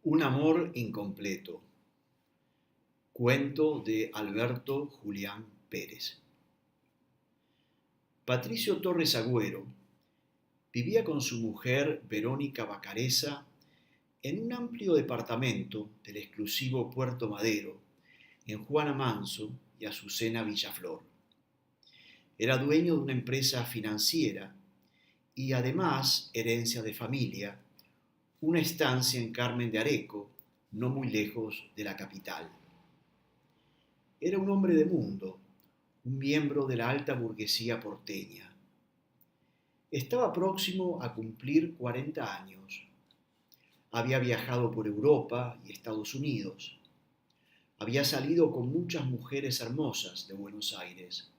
Un amor incompleto. Cuento de Alberto Julián Pérez. Patricio Torres Agüero vivía con su mujer Verónica Bacareza en un amplio departamento del exclusivo Puerto Madero, en Juana Manso y Azucena Villaflor. Era dueño de una empresa financiera y además, herencia de familia, una estancia en Carmen de Areco, no muy lejos de la capital. Era un hombre de mundo, un miembro de la alta burguesía porteña. Estaba próximo a cumplir 40 años. Había viajado por Europa y Estados Unidos. Había salido con muchas mujeres hermosas de Buenos Aires.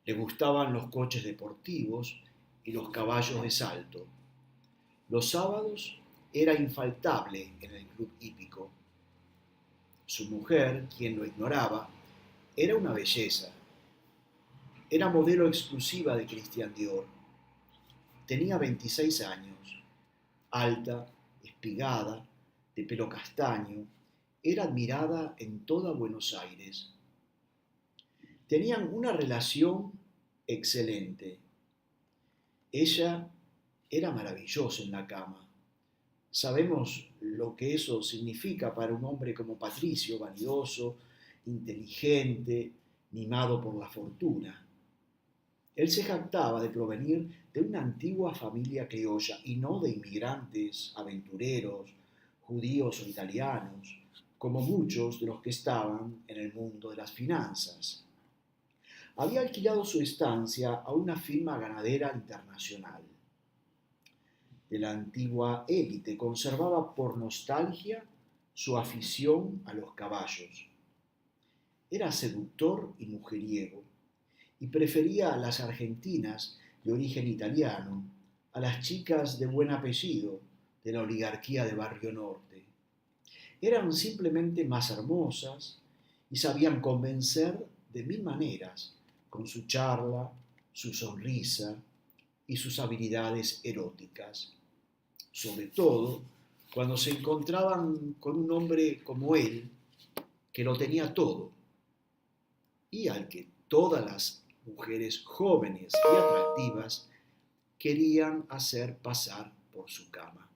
Le gustaban los coches deportivos y los caballos de salto. Los sábados era infaltable en el club hípico. Su mujer, quien lo ignoraba, era una belleza. Era modelo exclusiva de Christian Dior. Tenía 26 años, alta, espigada, de pelo castaño, era admirada en toda Buenos Aires. Tenían una relación excelente. Ella era maravillosa en la cama. Sabemos lo que eso significa para un hombre como Patricio, vanidoso, inteligente, mimado por la fortuna. Él se jactaba de provenir de una antigua familia criolla y no de inmigrantes aventureros, judíos o italianos, como muchos de los que estaban en el mundo de las finanzas. Había alquilado su estancia a una firma ganadera internacional. De la antigua élite conservaba por nostalgia su afición a los caballos. Era seductor y mujeriego, y prefería a las argentinas de origen italiano a las chicas de buen apellido de la oligarquía de Barrio Norte. Eran simplemente más hermosas y sabían convencer de mil maneras con su charla, su sonrisa y sus habilidades eróticas. Sobre todo cuando se encontraban con un hombre como él, que lo tenía todo y al que todas las mujeres jóvenes y atractivas querían hacer pasar por su cama.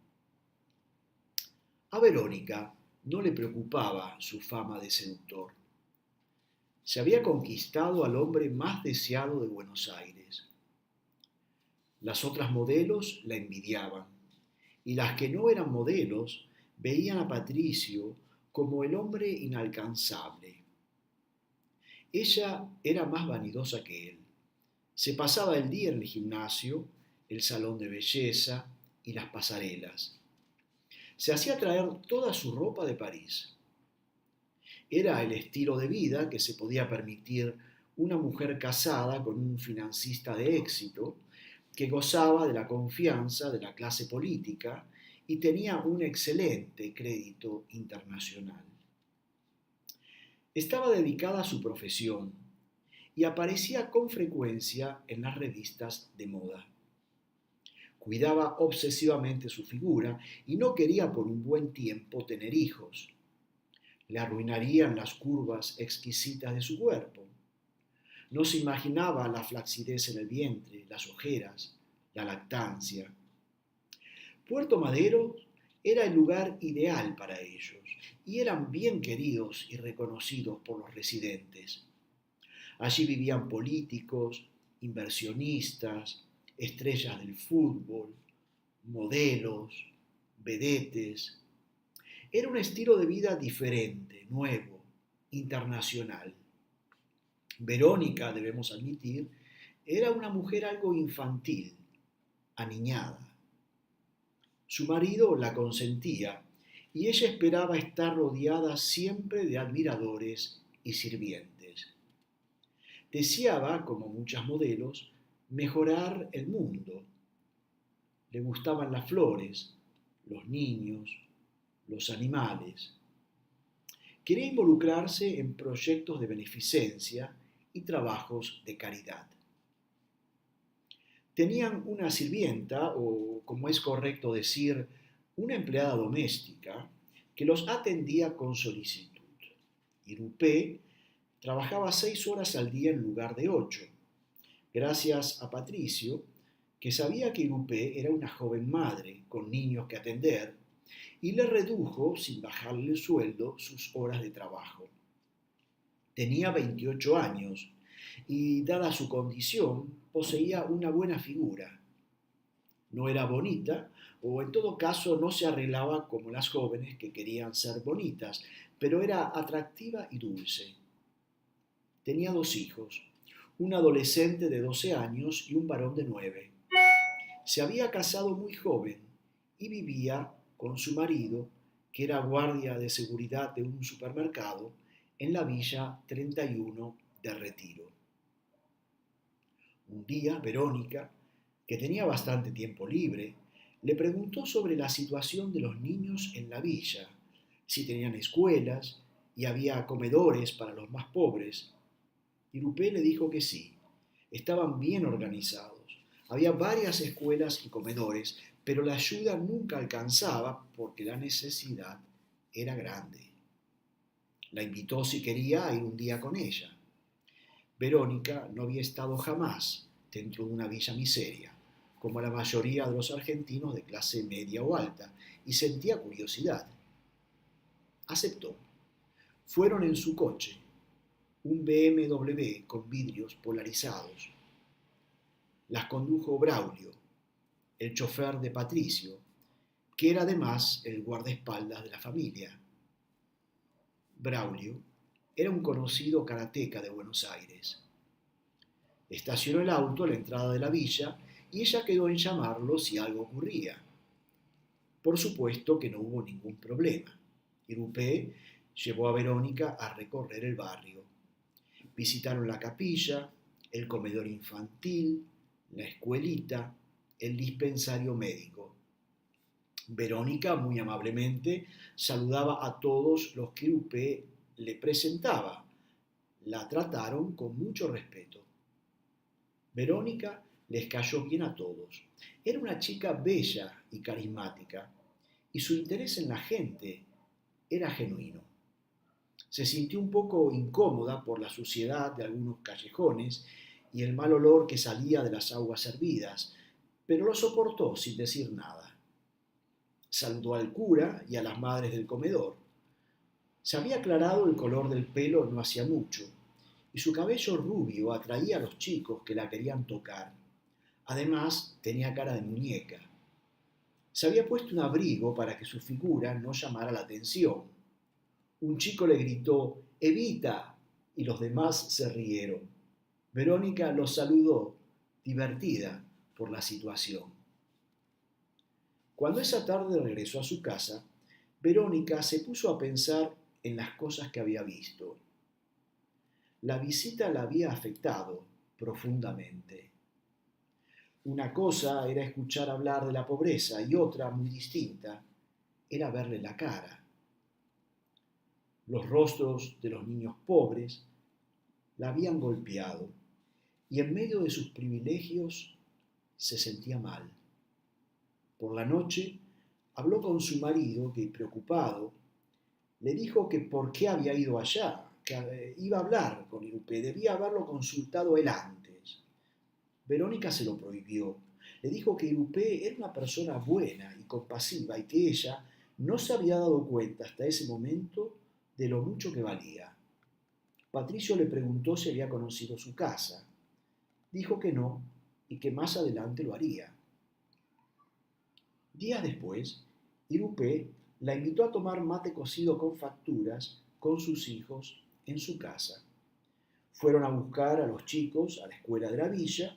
A Verónica no le preocupaba su fama de seductor. Se había conquistado al hombre más deseado de Buenos Aires. Las otras modelos la envidiaban y las que no eran modelos veían a Patricio como el hombre inalcanzable. Ella era más vanidosa que él. Se pasaba el día en el gimnasio, el salón de belleza y las pasarelas. Se hacía traer toda su ropa de París. Era el estilo de vida que se podía permitir una mujer casada con un financista de éxito que gozaba de la confianza de la clase política y tenía un excelente crédito internacional. Estaba dedicada a su profesión y aparecía con frecuencia en las revistas de moda. Cuidaba obsesivamente su figura y no quería por un buen tiempo tener hijos. Le arruinarían las curvas exquisitas de su cuerpo. No se imaginaba la flacidez en el vientre, las ojeras, la lactancia. Puerto Madero era el lugar ideal para ellos y eran bien queridos y reconocidos por los residentes. Allí vivían políticos, inversionistas, estrellas del fútbol, modelos, vedetes. Era un estilo de vida diferente, nuevo, internacional. Verónica, debemos admitir, era una mujer algo infantil, aniñada. Su marido la consentía y ella esperaba estar rodeada siempre de admiradores y sirvientes. Deseaba, como muchas modelos, mejorar el mundo. Le gustaban las flores, los niños, los animales. Quería involucrarse en proyectos de beneficencia y trabajos de caridad. Tenían una sirvienta, o como es correcto decir, una empleada doméstica, que los atendía con solicitud. Irupé trabajaba 6 horas al día en lugar de 8, gracias a Patricio, que sabía que Irupé era una joven madre con niños que atender, y le redujo, sin bajarle el sueldo, sus horas de trabajo. Tenía 28 años y, dada su condición, poseía una buena figura. No era bonita, o en todo caso no se arreglaba como las jóvenes que querían ser bonitas, pero era atractiva y dulce. Tenía 2 hijos, un adolescente de 12 años y un varón de 9. Se había casado muy joven y vivía con su marido, que era guardia de seguridad de un supermercado, en la Villa 31 de Retiro. Un día, Verónica, que tenía bastante tiempo libre, le preguntó sobre la situación de los niños en la villa, si tenían escuelas y había comedores para los más pobres. Irupé le dijo que sí, estaban bien organizados. Había varias escuelas y comedores, pero la ayuda nunca alcanzaba porque la necesidad era grande. La invitó si quería a ir un día con ella. Verónica no había estado jamás dentro de una villa miseria, como la mayoría de los argentinos de clase media o alta, y sentía curiosidad. Aceptó. Fueron en su coche, un BMW con vidrios polarizados. Las condujo Braulio, el chofer de Patricio, que era además el guardaespaldas de la familia. Braulio era un conocido karateca de Buenos Aires. Estacionó el auto a la entrada de la villa y ella quedó en llamarlo si algo ocurría. Por supuesto que no hubo ningún problema. Irupé llevó a Verónica a recorrer el barrio. Visitaron la capilla, el comedor infantil, la escuelita, el dispensario médico. Verónica, muy amablemente, saludaba a todos los que Irupé le presentaba. La trataron con mucho respeto. Verónica les cayó bien a todos. Era una chica bella y carismática, y su interés en la gente era genuino. Se sintió un poco incómoda por la suciedad de algunos callejones y el mal olor que salía de las aguas hervidas, pero lo soportó sin decir nada. Saludó al cura y a las madres del comedor. Se había aclarado el color del pelo no hacía mucho, y su cabello rubio atraía a los chicos que la querían tocar. Además, tenía cara de muñeca. Se había puesto un abrigo para que su figura no llamara la atención. Un chico le gritó «¡Evita!» y los demás se rieron. Verónica los saludó, divertida por la situación. Cuando esa tarde regresó a su casa, Verónica se puso a pensar en las cosas que había visto. La visita la había afectado profundamente. Una cosa era escuchar hablar de la pobreza y otra, muy distinta, era verle la cara. Los rostros de los niños pobres la habían golpeado y en medio de sus privilegios se sentía mal. Por la noche habló con su marido que, preocupado, le dijo que por qué había ido allá, que iba a hablar con Irupé, debía haberlo consultado él antes. Verónica se lo prohibió. Le dijo que Irupé era una persona buena y compasiva y que ella no se había dado cuenta hasta ese momento de lo mucho que valía. Patricio le preguntó si había conocido su casa. Dijo que no y que más adelante lo haría. Días después, Irupé la invitó a tomar mate cocido con facturas con sus hijos en su casa. Fueron a buscar a los chicos a la escuela de la villa,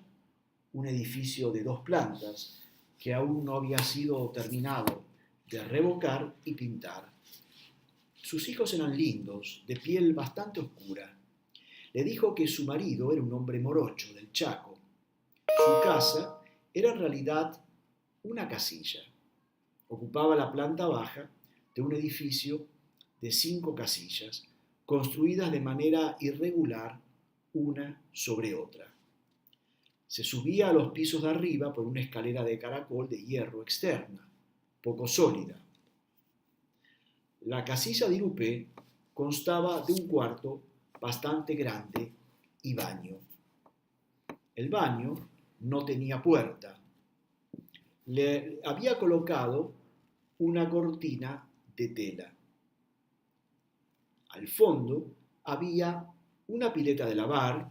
un edificio de 2 plantas que aún no había sido terminado de revocar y pintar. Sus hijos eran lindos, de piel bastante oscura. Le dijo que su marido era un hombre morocho del Chaco. Su casa era en realidad una casilla. Ocupaba la planta baja de un edificio de 5 casillas, construidas de manera irregular una sobre otra. Se subía a los pisos de arriba por una escalera de caracol de hierro externa, poco sólida. La casilla de Irupé constaba de un cuarto bastante grande y baño. El baño no tenía puerta. Le había colocado una cortina de tela. Al fondo había una pileta de lavar,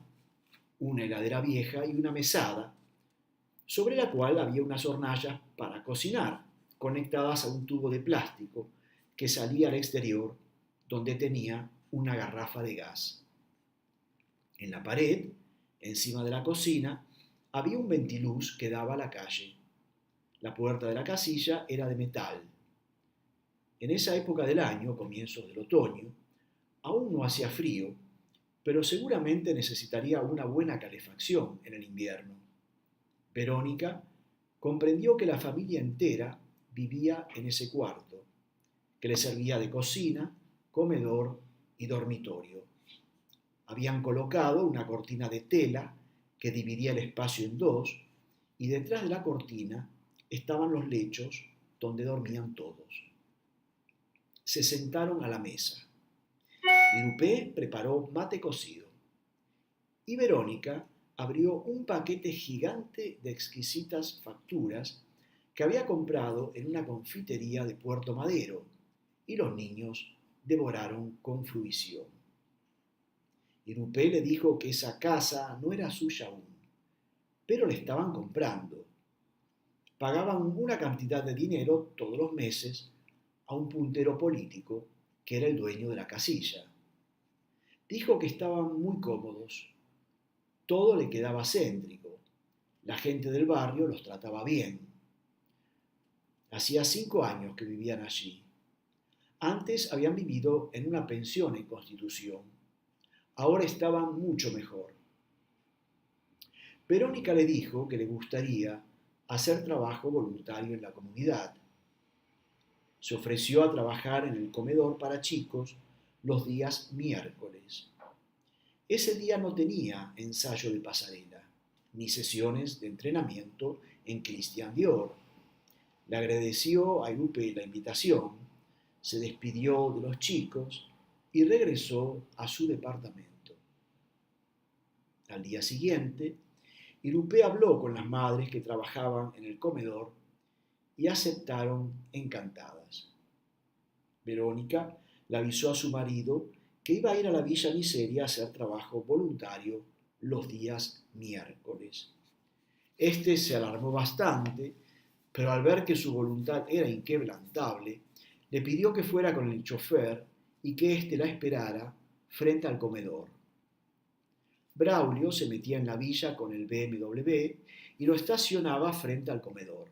una heladera vieja y una mesada, sobre la cual había unas hornallas para cocinar, conectadas a un tubo de plástico que salía al exterior, donde tenía una garrafa de gas. En la pared, encima de la cocina, había un ventiluz que daba a la calle. La puerta de la casilla era de metal. En esa época del año, comienzos del otoño, aún no hacía frío, pero seguramente necesitaría una buena calefacción en el invierno. Verónica comprendió que la familia entera vivía en ese cuarto, que le servía de cocina, comedor y dormitorio. Habían colocado una cortina de tela que dividía el espacio en dos, y detrás de la cortina estaban los lechos donde dormían todos. Se sentaron a la mesa. Irupé preparó mate cocido y Verónica abrió un paquete gigante de exquisitas facturas que había comprado en una confitería de Puerto Madero, y los niños devoraron con fruición. Irupé le dijo que esa casa no era suya aún, pero le estaban comprando. Pagaban una cantidad de dinero todos los meses a un puntero político que era el dueño de la casilla. Dijo que estaban muy cómodos. Todo le quedaba céntrico. La gente del barrio los trataba bien. Hacía 5 años que vivían allí. Antes habían vivido en una pensión en Constitución. Ahora estaban mucho mejor. Verónica le dijo que le gustaría hacer trabajo voluntario en la comunidad. Se ofreció a trabajar en el comedor para chicos los días miércoles. Ese día no tenía ensayo de pasarela, ni sesiones de entrenamiento en Christian Dior. Le agradeció a Irupé la invitación, se despidió de los chicos y regresó a su departamento. Al día siguiente, Irupé habló con las madres que trabajaban en el comedor y aceptaron encantadas. Verónica le avisó a su marido que iba a ir a la Villa Miseria a hacer trabajo voluntario los días miércoles. Este se alarmó bastante, pero al ver que su voluntad era inquebrantable, le pidió que fuera con el chofer y que éste la esperara frente al comedor. Braulio se metía en la villa con el BMW y lo estacionaba frente al comedor.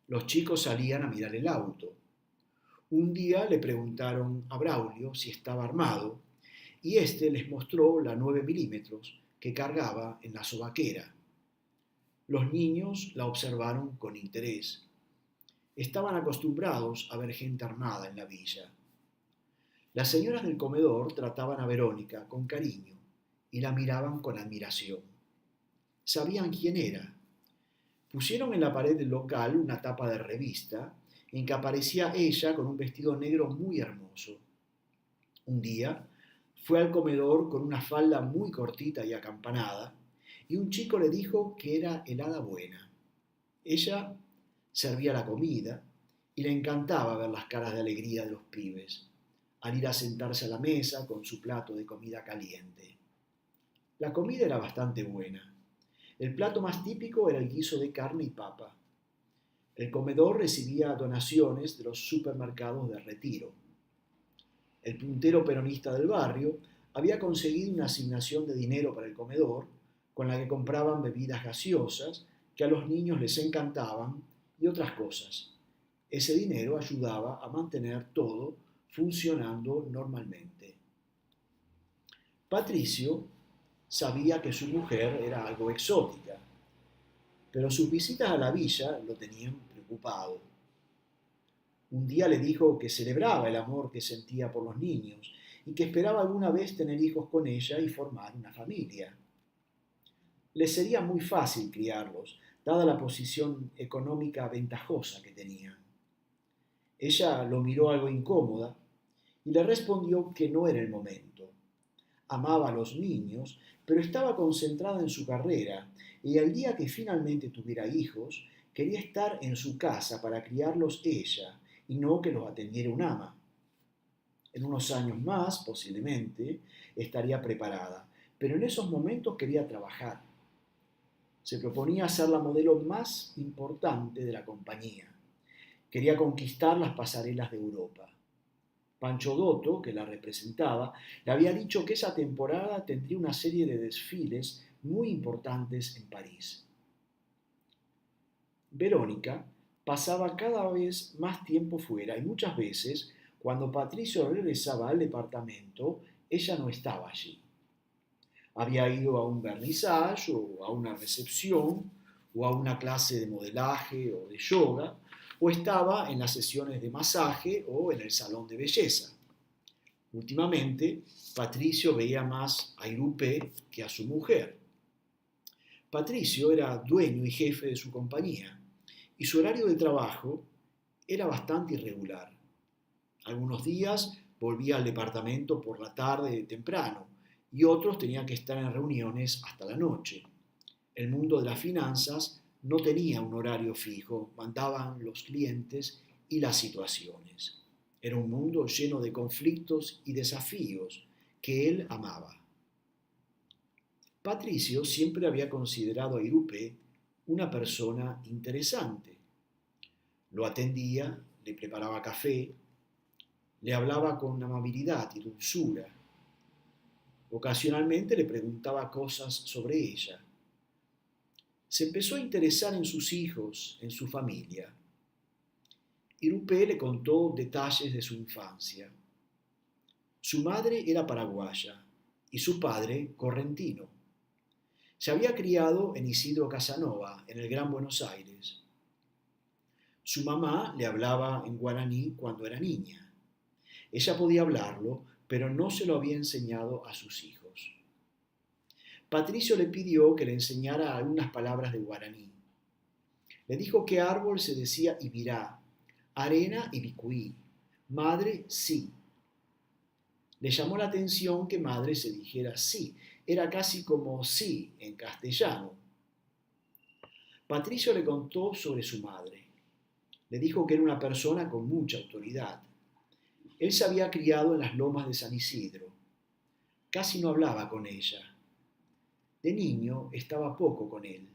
Los chicos salían a mirar el auto. Un día le preguntaron a Braulio si estaba armado y éste les mostró la 9 milímetros que cargaba en la sobaquera. Los niños la observaron con interés. Estaban acostumbrados a ver gente armada en la villa. Las señoras del comedor trataban a Verónica con cariño y la miraban con admiración. Sabían quién era. Pusieron en la pared del local una tapa de revista en que aparecía ella con un vestido negro muy hermoso. Un día fue al comedor con una falda muy cortita y acampanada, y un chico le dijo que era el hada buena. Ella servía la comida y le encantaba ver las caras de alegría de los pibes al ir a sentarse a la mesa con su plato de comida caliente. La comida era bastante buena. El plato más típico era el guiso de carne y papa. El comedor recibía donaciones de los supermercados de Retiro. El puntero peronista del barrio había conseguido una asignación de dinero para el comedor, con la que compraban bebidas gaseosas que a los niños les encantaban y otras cosas. Ese dinero ayudaba a mantener todo funcionando normalmente. Patricio sabía que su mujer era algo exótica, pero sus visitas a la villa lo tenían preocupado. Un día le dijo que celebraba el amor que sentía por los niños y que esperaba alguna vez tener hijos con ella y formar una familia. Le sería muy fácil criarlos, dada la posición económica ventajosa que tenían. Ella lo miró algo incómoda y le respondió que no era el momento. Amaba a los niños, pero estaba concentrada en su carrera y el día que finalmente tuviera hijos, quería estar en su casa para criarlos ella y no que los atendiera un ama. En unos años más, posiblemente, estaría preparada, pero en esos momentos quería trabajar. Se proponía ser la modelo más importante de la compañía. Quería conquistar las pasarelas de Europa. Pancho Dotto, que la representaba, le había dicho que esa temporada tendría una serie de desfiles muy importantes en París. Verónica pasaba cada vez más tiempo fuera y muchas veces, cuando Patricio regresaba al departamento, ella no estaba allí. Había ido a un vernissage o a una recepción o a una clase de modelaje o de yoga, o estaba en las sesiones de masaje o en el salón de belleza. Últimamente, Patricio veía más a Irupé que a su mujer. Patricio era dueño y jefe de su compañía, y su horario de trabajo era bastante irregular. Algunos días volvía al departamento por la tarde temprano, y otros tenían que estar en reuniones hasta la noche. El mundo de las finanzas no tenía un horario fijo, mandaban los clientes y las situaciones. Era un mundo lleno de conflictos y desafíos que él amaba. Patricio siempre había considerado a Irupé una persona interesante. Lo atendía, le preparaba café, le hablaba con amabilidad y dulzura. Ocasionalmente le preguntaba cosas sobre ella. Se empezó a interesar en sus hijos, en su familia. Irupé le contó detalles de su infancia. Su madre era paraguaya y su padre correntino. Se había criado en Isidro Casanova, en el Gran Buenos Aires. Su mamá le hablaba en guaraní cuando era niña. Ella podía hablarlo, pero no se lo había enseñado a sus hijos. Patricio le pidió que le enseñara algunas palabras de guaraní. Le dijo que árbol se decía ibirá, arena ibicuí, madre sí. Le llamó la atención que madre se dijera sí, era casi como sí en castellano. Patricio le contó sobre su madre. Le dijo que era una persona con mucha autoridad. Él se había criado en las lomas de San Isidro. Casi no hablaba con ella. De niño estaba poco con él.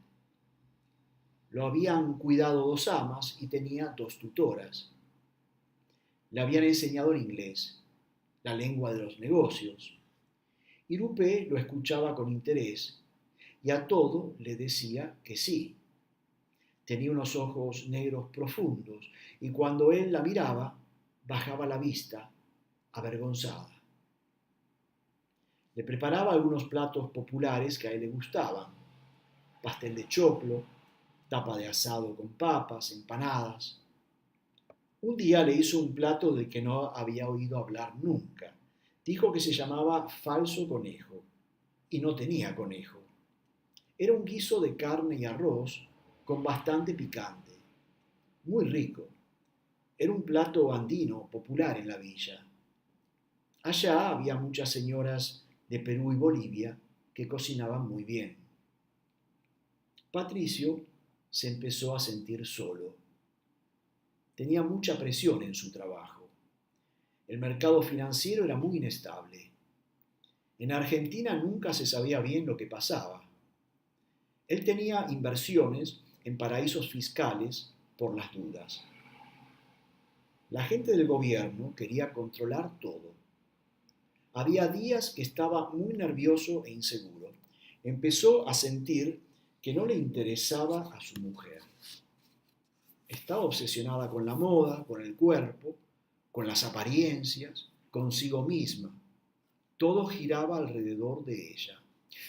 Lo habían cuidado dos amas y tenía dos tutoras. Le habían enseñado el inglés, la lengua de los negocios. Irupé lo escuchaba con interés y a todo le decía que sí. Tenía unos ojos negros profundos y cuando él la miraba, bajaba la vista, avergonzada. Le preparaba algunos platos populares que a él le gustaban: pastel de choclo, tapa de asado con papas, empanadas. Un día le hizo un plato del que no había oído hablar nunca. Dijo que se llamaba falso conejo y no tenía conejo. Era un guiso de carne y arroz con bastante picante. Muy rico. Era un plato andino popular en la villa. Allá había muchas señoras de Perú y Bolivia que cocinaban muy bien. Patricio se empezó a sentir solo. Tenía mucha presión en su trabajo. El mercado financiero era muy inestable. En Argentina nunca se sabía bien lo que pasaba. Él tenía inversiones en paraísos fiscales por las dudas. La gente del gobierno quería controlar todo. Había días que estaba muy nervioso e inseguro. Empezó a sentir que no le interesaba a su mujer. Estaba obsesionada con la moda, con el cuerpo, con las apariencias, consigo misma. Todo giraba alrededor de ella.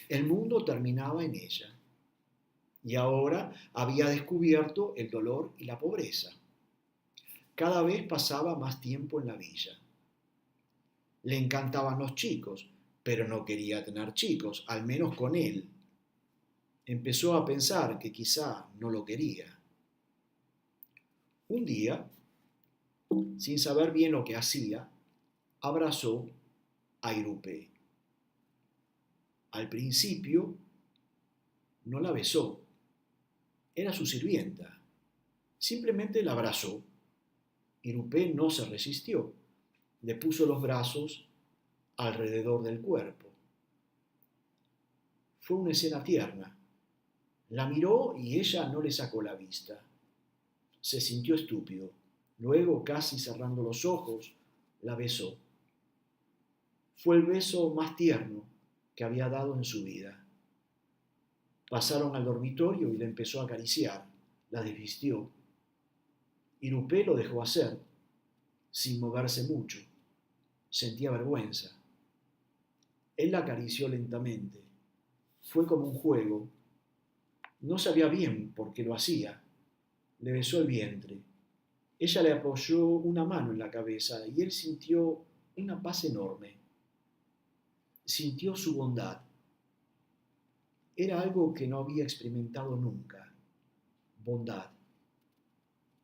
El mundo terminaba en ella. Y ahora había descubierto el dolor y la pobreza. Cada vez pasaba más tiempo en la villa. Le encantaban los chicos, pero no quería tener chicos, al menos con él. Empezó a pensar que quizá no lo quería. Un día, sin saber bien lo que hacía, abrazó a Irupé. Al principio no la besó, era su sirvienta. Simplemente la abrazó. Irupé no se resistió, le puso los brazos alrededor del cuerpo. Fue una escena tierna. La miró y ella no le sacó la vista. Se sintió estúpido. Luego, casi cerrando los ojos, la besó. Fue el beso más tierno que había dado en su vida. Pasaron al dormitorio y la empezó a acariciar. La desvistió. Irupé lo dejó hacer, sin moverse mucho. Sentía vergüenza. Él la acarició lentamente. Fue como un juego. No sabía bien por qué lo hacía. Le besó el vientre. Ella le apoyó una mano en la cabeza y él sintió una paz enorme. Sintió su bondad. Era algo que no había experimentado nunca. Bondad.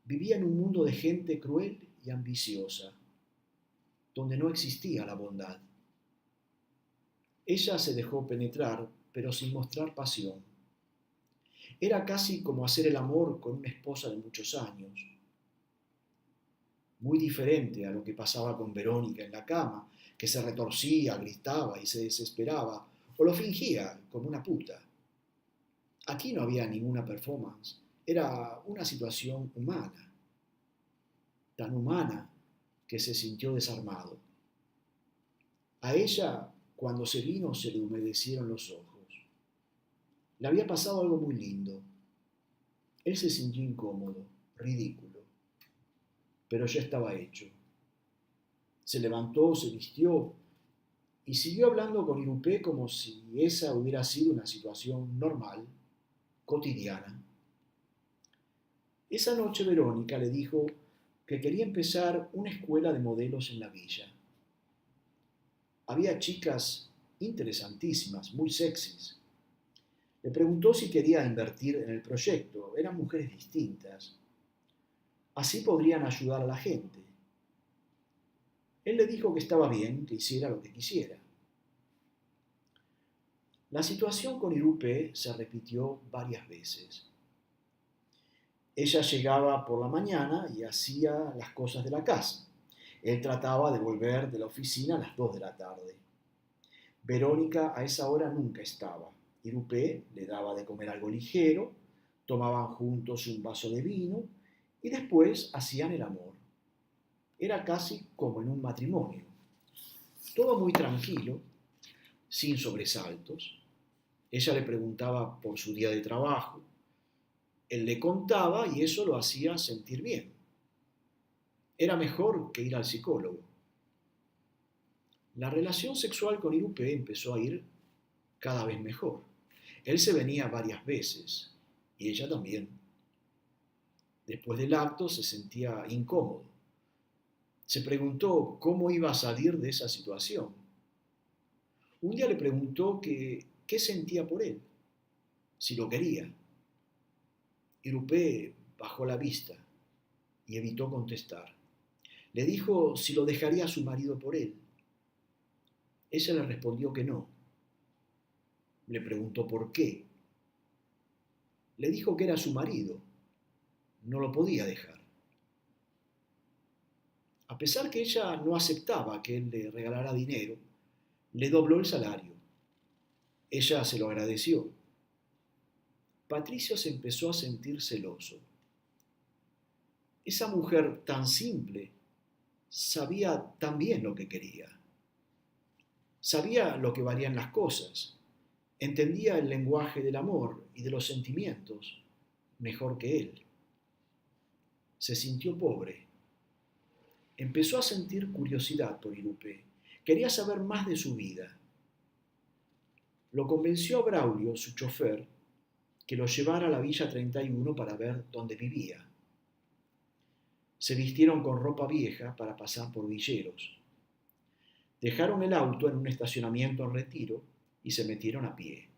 Vivía en un mundo de gente cruel y ambiciosa, donde no existía la bondad. Ella se dejó penetrar, pero sin mostrar pasión. Era casi como hacer el amor con una esposa de muchos años. Muy diferente a lo que pasaba con Verónica en la cama, que se retorcía, gritaba y se desesperaba, o lo fingía como una puta. Aquí no había ninguna performance, era una situación humana, tan humana que se sintió desarmado. A ella, cuando se vino, se le humedecieron los ojos. Le había pasado algo muy lindo. Él se sintió incómodo, ridículo, pero ya estaba hecho. Se levantó, se vistió y siguió hablando con Irupé como si esa hubiera sido una situación normal, cotidiana. Esa noche Verónica le dijo que quería empezar una escuela de modelos en la villa. Había chicas interesantísimas, muy sexys. Le preguntó si quería invertir en el proyecto. Eran mujeres distintas. Así podrían ayudar a la gente. Él le dijo que estaba bien, que hiciera lo que quisiera. La situación con Irupé se repitió varias veces. Ella llegaba por la mañana y hacía las cosas de la casa. Él trataba de volver de la oficina a las 2 de la tarde. Verónica a esa hora nunca estaba. Irupé le daba de comer algo ligero, tomaban juntos un vaso de vino y después hacían el amor. Era casi como en un matrimonio. Todo muy tranquilo, sin sobresaltos. Ella le preguntaba por su día de trabajo. Él le contaba y eso lo hacía sentir bien. Era mejor que ir al psicólogo. La relación sexual con Irupé empezó a ir cada vez mejor. Él se venía varias veces y ella también. Después del acto se sentía incómodo. Se preguntó cómo iba a salir de esa situación. Un día le preguntó qué sentía por él, si lo quería. Irupé bajó la vista y evitó contestar. Le dijo si lo dejaría a su marido por él. Ella le respondió que no. Le preguntó por qué. Le dijo que era su marido. No lo podía dejar. A pesar que ella no aceptaba que él le regalara dinero, le dobló el salario. Ella se lo agradeció. Patricio se empezó a sentir celoso. Esa mujer tan simple sabía tan bien lo que quería. Sabía lo que valían las cosas. Entendía el lenguaje del amor y de los sentimientos mejor que él. Se sintió pobre. Empezó a sentir curiosidad por Irupé. Quería saber más de su vida. Lo convenció a Braulio, su chofer, que lo llevara a la Villa 31 para ver dónde vivía. Se vistieron con ropa vieja para pasar por villeros. Dejaron el auto en un estacionamiento en Retiro y se metieron a pie.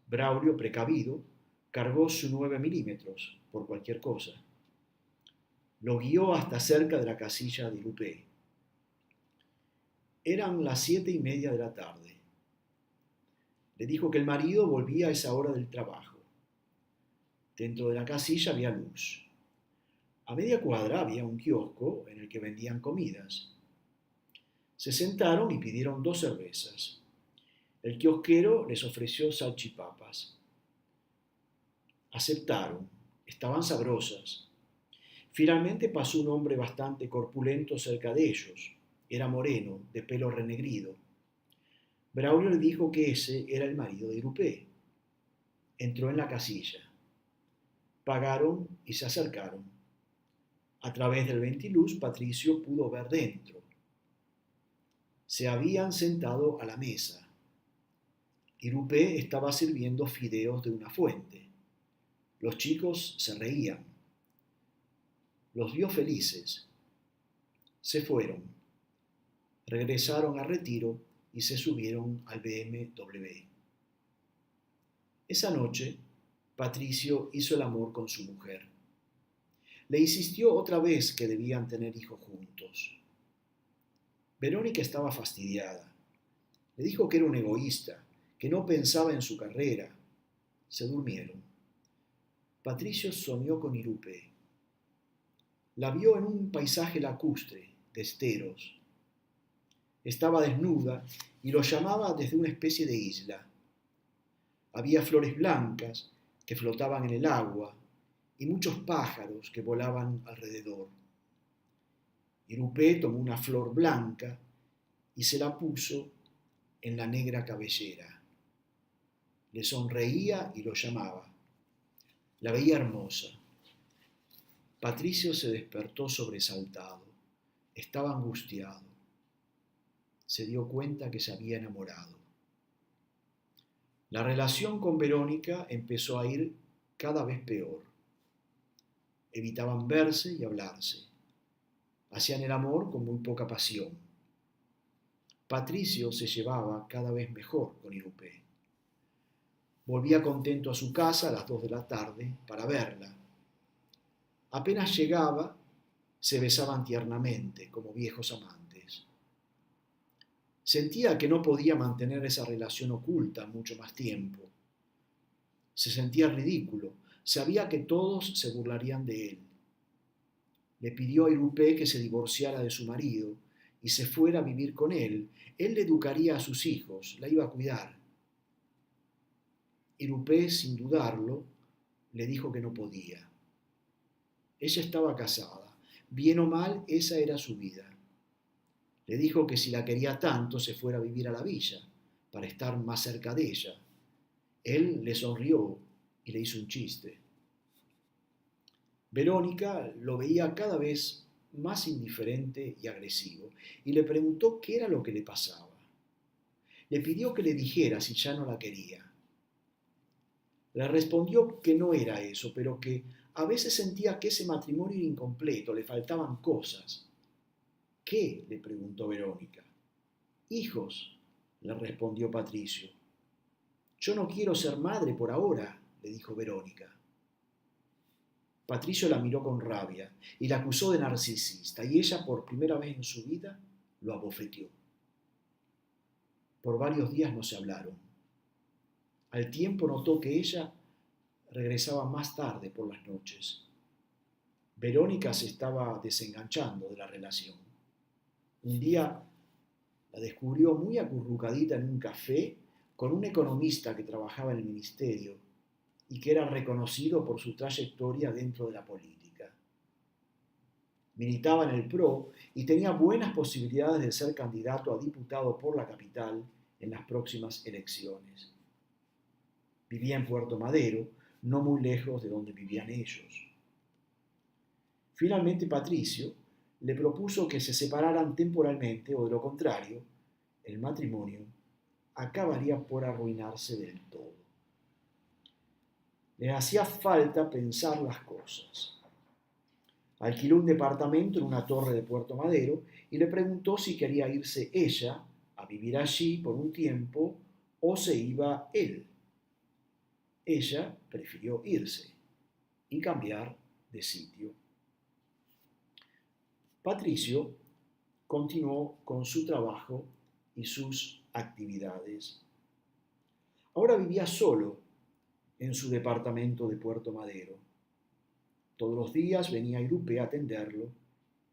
Braulio, precavido, cargó su 9 milímetros por cualquier cosa. Lo guió hasta cerca de la casilla de Irupé. Eran las 7:30 de la tarde. Le dijo que el marido volvía a esa hora del trabajo. Dentro de la casilla había luz. A media cuadra había un kiosco en el que vendían comidas. Se sentaron y pidieron 2 cervezas. El kiosquero les ofreció salchipapas. Aceptaron. Estaban sabrosas. Finalmente pasó un hombre bastante corpulento cerca de ellos. Era moreno, de pelo renegrido. Braulio le dijo que ese era el marido de Irupé. Entró en la casilla. Pagaron y se acercaron. A través del ventiluz, Patricio pudo ver dentro. Se habían sentado a la mesa. Irupé estaba sirviendo fideos de una fuente. Los chicos se reían. Los vio felices. Se fueron. Regresaron a Retiro y se subieron al BMW. Esa noche, Patricio hizo el amor con su mujer. Le insistió otra vez que debían tener hijos juntos. Verónica estaba fastidiada. Le dijo que era un egoísta, que no pensaba en su carrera. Se durmieron. Patricio soñó con Irupé. La vio en un paisaje lacustre, de esteros. Estaba desnuda y lo llamaba desde una especie de isla. Había flores blancas que flotaban en el agua y muchos pájaros que volaban alrededor. Irupé tomó una flor blanca y se la puso en la negra cabellera. Le sonreía y lo llamaba. La veía hermosa. Patricio se despertó sobresaltado. Estaba angustiado. Se dio cuenta que se había enamorado. La relación con Verónica empezó a ir cada vez peor. Evitaban verse y hablarse. Hacían el amor con muy poca pasión. Patricio se llevaba cada vez mejor con Irupé. Volvía contento a su casa a las 2 de la tarde para verla. Apenas llegaba, se besaban tiernamente como viejos amantes. Sentía que no podía mantener esa relación oculta mucho más tiempo. Se sentía ridículo, sabía que todos se burlarían de él. Le pidió a Irupé que se divorciara de su marido y se fuera a vivir con él. Él le educaría a sus hijos, la iba a cuidar. Irupé, sin dudarlo, le dijo que no podía. Ella estaba casada. Bien o mal, esa era su vida. Le dijo que si la quería tanto, se fuera a vivir a la villa, para estar más cerca de ella. Él le sonrió y le hizo un chiste. Verónica lo veía cada vez más indiferente y agresivo, y le preguntó qué era lo que le pasaba. Le pidió que le dijera si ya no la quería. Le respondió que no era eso, pero que a veces sentía que ese matrimonio era incompleto, le faltaban cosas. ¿Qué?, le preguntó Verónica. Hijos, le respondió Patricio. Yo no quiero ser madre por ahora, le dijo Verónica. Patricio la miró con rabia y la acusó de narcisista, y ella, por primera vez en su vida, lo abofeteó. Por varios días no se hablaron. Al tiempo notó que ella regresaba más tarde por las noches. Verónica se estaba desenganchando de la relación. Un día la descubrió muy acurrucadita en un café con un economista que trabajaba en el ministerio y que era reconocido por su trayectoria dentro de la política. Militaba en el PRO y tenía buenas posibilidades de ser candidato a diputado por la capital en las próximas elecciones. Vivía en Puerto Madero, no muy lejos de donde vivían ellos. Finalmente Patricio le propuso que se separaran temporalmente, o de lo contrario, el matrimonio acabaría por arruinarse del todo. Le hacía falta pensar las cosas. Alquiló un departamento en una torre de Puerto Madero y le preguntó si quería irse ella a vivir allí por un tiempo o se iba él. Ella prefirió irse y cambiar de sitio. Patricio continuó con su trabajo y sus actividades. Ahora vivía solo en su departamento de Puerto Madero. Todos los días venía Irupé a atenderlo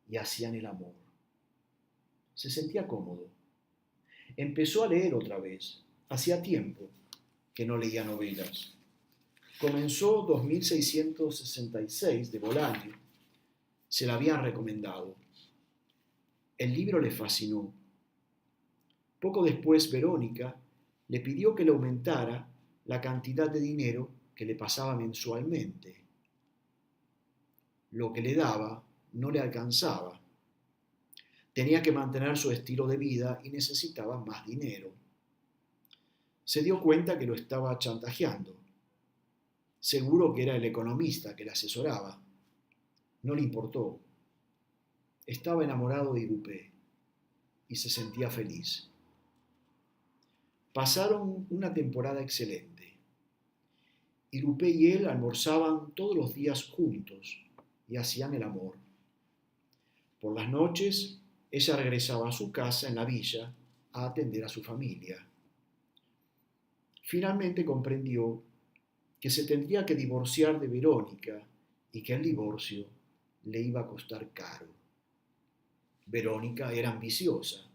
y hacían el amor. Se sentía cómodo. Empezó a leer otra vez. Hacía tiempo que no leía novelas. Comenzó 2666 de Bolaño. Se la habían recomendado. El libro le fascinó. Poco después, Verónica le pidió que le aumentara la cantidad de dinero que le pasaba mensualmente. Lo que le daba no le alcanzaba. Tenía que mantener su estilo de vida y necesitaba más dinero. Se dio cuenta que lo estaba chantajeando. Seguro que era el economista que le asesoraba. No le importó. Estaba enamorado de Irupé y se sentía feliz. Pasaron una temporada excelente. Irupé y él almorzaban todos los días juntos y hacían el amor. Por las noches, ella regresaba a su casa en la villa a atender a su familia. Finalmente comprendió que se tendría que divorciar de Verónica y que el divorcio le iba a costar caro. Verónica era ambiciosa.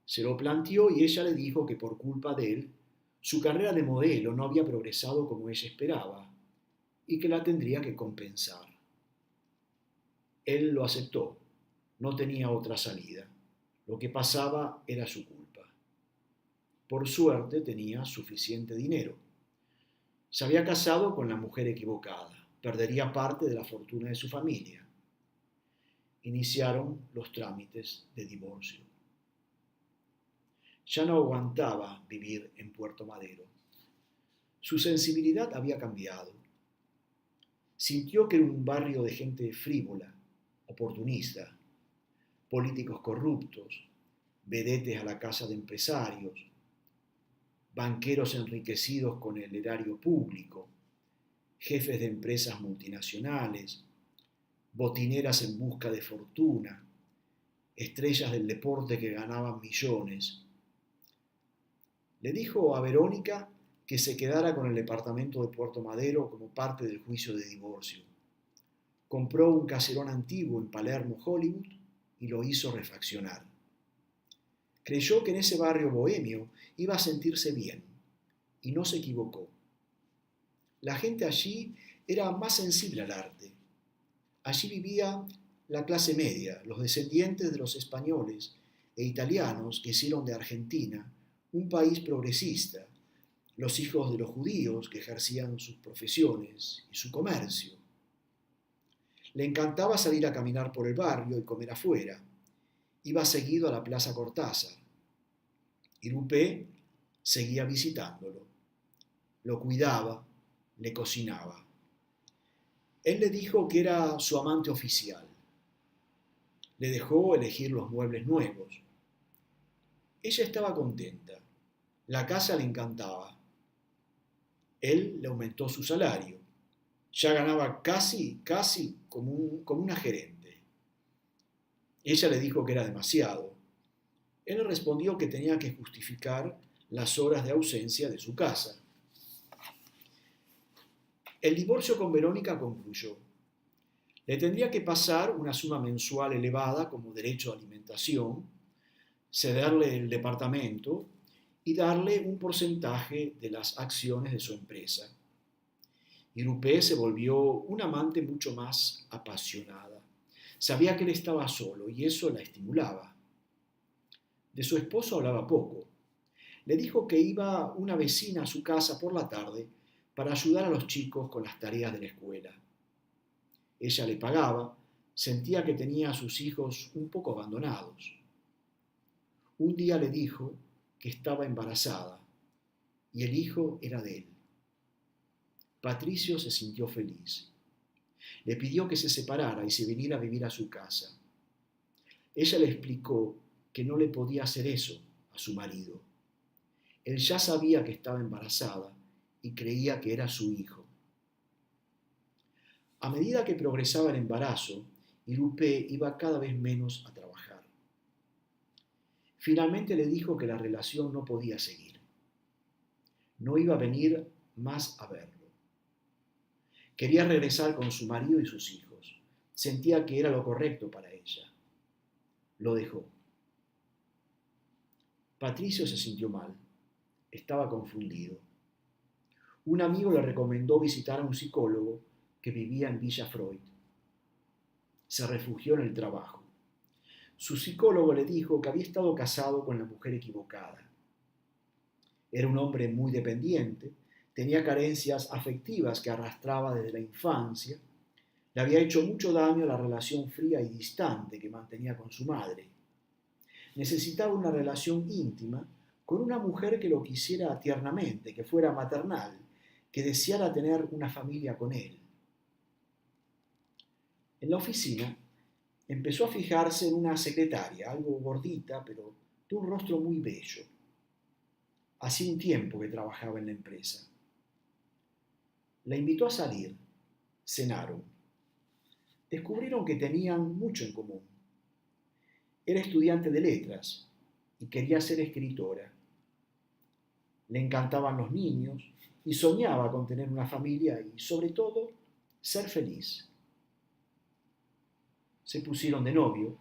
Se lo planteó y ella le dijo que por culpa de él, su carrera de modelo no había progresado como ella esperaba y que la tendría que compensar. Él lo aceptó. No tenía otra salida. Lo que pasaba era su culpa. Por suerte tenía suficiente dinero. Se había casado con la mujer equivocada. Perdería parte de la fortuna de su familia. Iniciaron los trámites de divorcio. Ya no aguantaba vivir en Puerto Madero. Su sensibilidad había cambiado. Sintió que era un barrio de gente frívola, oportunista, políticos corruptos, vedetes a la casa de empresarios, banqueros enriquecidos con el erario público, jefes de empresas multinacionales, botineras en busca de fortuna, estrellas del deporte que ganaban millones. Le dijo a Verónica que se quedara con el departamento de Puerto Madero como parte del juicio de divorcio. Compró un caserón antiguo en Palermo, Hollywood, y lo hizo refaccionar. Creyó que en ese barrio bohemio iba a sentirse bien, y no se equivocó. La gente allí era más sensible al arte. Allí vivía la clase media, los descendientes de los españoles e italianos que hicieron de Argentina un país progresista, los hijos de los judíos que ejercían sus profesiones y su comercio. Le encantaba salir a caminar por el barrio y comer afuera. Iba seguido a la Plaza Cortázar. Irupé seguía visitándolo. Lo cuidaba, le cocinaba. Él le dijo que era su amante oficial. Le dejó elegir los muebles nuevos. Ella estaba contenta. La casa le encantaba. Él le aumentó su salario. Ya ganaba casi como una gerente. Ella le dijo que era demasiado. Él respondió que tenía que justificar las horas de ausencia de su casa. El divorcio con Verónica concluyó. Le tendría que pasar una suma mensual elevada como derecho a alimentación, cederle el departamento y darle un porcentaje de las acciones de su empresa. Irupé se volvió un amante mucho más apasionada. Sabía que él estaba solo y eso la estimulaba. De su esposo hablaba poco. Le dijo que iba una vecina a su casa por la tarde para ayudar a los chicos con las tareas de la escuela. Ella le pagaba, sentía que tenía a sus hijos un poco abandonados. Un día le dijo que estaba embarazada y el hijo era de él. Patricio se sintió feliz. Le pidió que se separara y se viniera a vivir a su casa. Ella le explicó que no le podía hacer eso a su marido. Él ya sabía que estaba embarazada y creía que era su hijo. A medida que progresaba el embarazo, Irupé iba cada vez menos a trabajar. Finalmente le dijo que la relación no podía seguir. No iba a venir más a verlo. Quería regresar con su marido y sus hijos. Sentía que era lo correcto para ella. Lo dejó. Patricio se sintió mal. Estaba confundido. Un amigo le recomendó visitar a un psicólogo que vivía en Villa Freud. Se refugió en el trabajo. Su psicólogo le dijo que había estado casado con la mujer equivocada. Era un hombre muy dependiente, tenía carencias afectivas que arrastraba desde la infancia, le había hecho mucho daño la relación fría y distante que mantenía con su madre. Necesitaba una relación íntima con una mujer que lo quisiera tiernamente, que fuera maternal, que deseara tener una familia con él. En la oficina empezó a fijarse en una secretaria, algo gordita, pero de un rostro muy bello. Hacía un tiempo que trabajaba en la empresa. La invitó a salir. Cenaron. Descubrieron que tenían mucho en común. Era estudiante de letras y quería ser escritora. Le encantaban los niños y soñaba con tener una familia y, sobre todo, ser feliz. Se pusieron de novio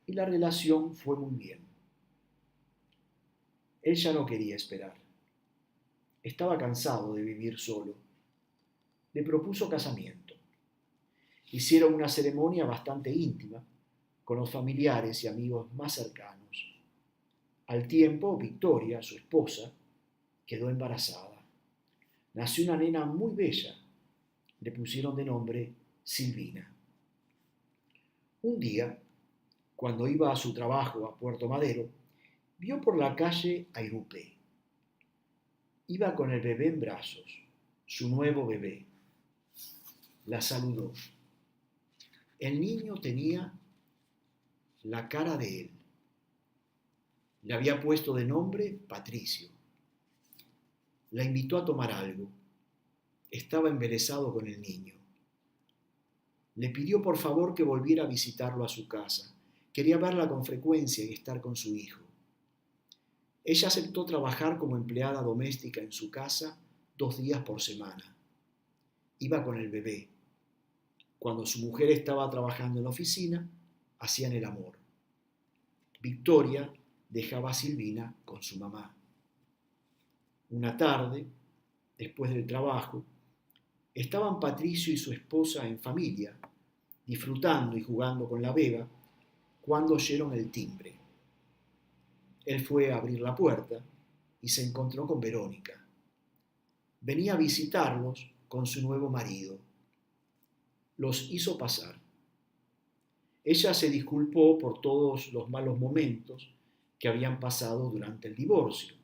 y la relación fue muy bien. Él ya no quería esperar. Estaba cansado de vivir solo. Le propuso casamiento. Hicieron una ceremonia bastante íntima, con los familiares y amigos más cercanos. Al tiempo, Victoria, su esposa, quedó embarazada. Nació una nena muy bella. Le pusieron de nombre Silvina. Un día, cuando iba a su trabajo a Puerto Madero, vio por la calle a Irupé. Iba con el bebé en brazos, su nuevo bebé. La saludó. El niño tenía la cara de él. Le había puesto de nombre Patricio. La invitó a tomar algo. Estaba embelesado con el niño. Le pidió por favor que volviera a visitarlo a su casa. Quería verla con frecuencia y estar con su hijo. Ella aceptó trabajar como empleada doméstica en su casa 2 días por semana. Iba con el bebé. Cuando su mujer estaba trabajando en la oficina, hacían el amor. Victoria dejaba a Silvina con su mamá. Una tarde, después del trabajo, estaban Patricio y su esposa en familia, disfrutando y jugando con la beba, cuando oyeron el timbre. Él fue a abrir la puerta y se encontró con Verónica. Venía a visitarlos con su nuevo marido. Los hizo pasar. Ella se disculpó por todos los malos momentos que habían pasado durante el divorcio.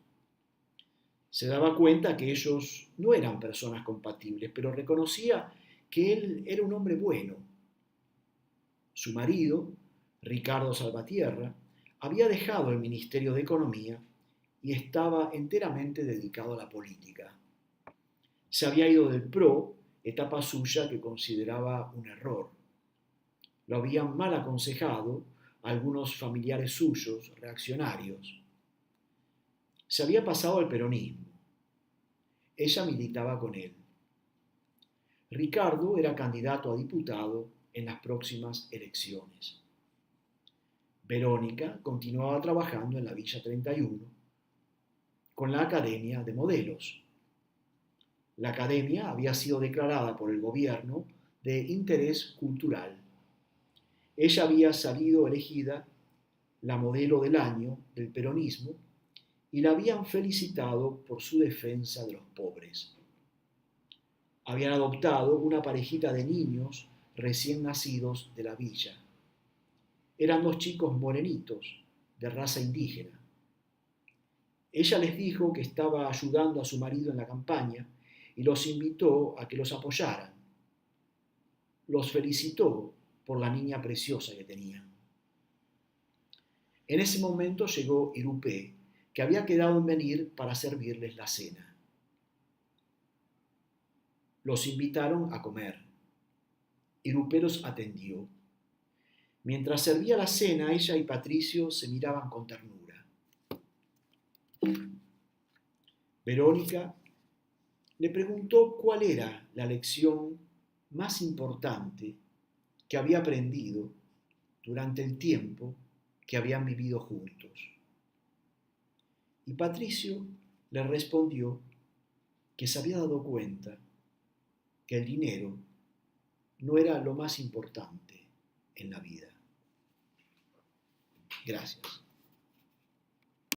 Se daba cuenta que ellos no eran personas compatibles, pero reconocía que él era un hombre bueno. Su marido, Ricardo Salvatierra, había dejado el Ministerio de Economía y estaba enteramente dedicado a la política. Se había ido del PRO, etapa suya que consideraba un error. Lo habían mal aconsejado algunos familiares suyos, reaccionarios. Se había pasado al peronismo. Ella militaba con él. Ricardo era candidato a diputado en las próximas elecciones. Verónica continuaba trabajando en la Villa 31 con la Academia de Modelos. La academia había sido declarada por el gobierno de interés cultural. Ella había salido elegida la modelo del año del peronismo y la habían felicitado por su defensa de los pobres. Habían adoptado una parejita de niños recién nacidos de la villa. Eran 2 chicos morenitos, de raza indígena. Ella les dijo que estaba ayudando a su marido en la campaña y los invitó a que los apoyaran. Los felicitó por la niña preciosa que tenían. En ese momento llegó Irupé, que había quedado en venir para servirles la cena. Los invitaron a comer. Irupé los atendió. Mientras servía la cena, ella y Patricio se miraban con ternura. Verónica le preguntó cuál era la lección más importante que había aprendido durante el tiempo que habían vivido juntos. Y Patricio le respondió que se había dado cuenta que el dinero no era lo más importante en la vida. Gracias.